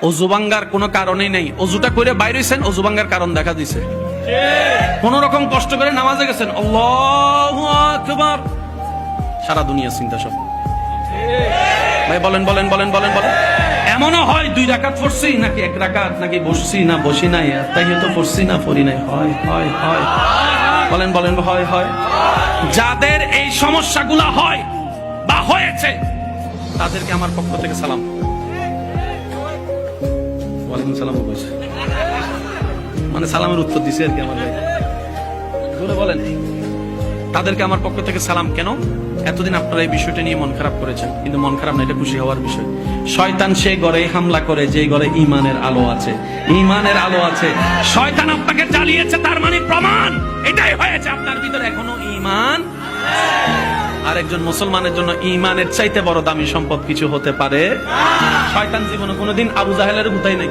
অজু ভাঙ্গার কোনো কারণই নেই। অজুটা করে বাইরে হইছেন, অজু ভাঙ্গার কারণ দেখা দিছে। কোন রকম কষ্ট করে নামাজে গেছেন, আল্লাহু আকবার, সারা দুনিয়া চিন্তা সব। ভাই বলেন বলেন বলেন বলেন বলেন। এমনও হয় 2 রাকাত পড়ছি নাকি 1 রাকাত, নাকি বসছি না বসি নাই, তাহিয়াত পড়ছি না পড়ি নাই, হয় হয় হয়, বলেন বলেন, হয় হয়। যাদের এই সমস্যাগুলো হয় বা হয়েছে তাদেরকে আমার পক্ষ থেকে সালাম। ওয়ালাইকুম সালাম বলেছে, মানে সালামের উত্তর দিছে আর কি আমার ভাই। জোরে বলেন, তাদেরকে আমার পক্ষ থেকে সালাম। কেন? এতদিন আপনারা এই বিষয়টা নিয়ে মন খারাপ করেছেন, কিন্তু মন খারাপ না, এটা খুশি হওয়ার বিষয়। শয়তান সে ঘরে হামলা করে যে ঘরে ঈমানের আলো আছে, ঈমানের আলো আছে। শয়তান আপনাকে জ্বালিয়েছে, তার মানে প্রমাণ এটাই হয়েছে আপনার ভিতরে এখনো ঈমান। আর একজন মুসলমানের জন্য ঈমানের চাইতে বড় দামি সম্পদ কিছু হতে পারে। শয়তান জীবনে কোনোদিন আবু জাহেলের ভুতাই নাই।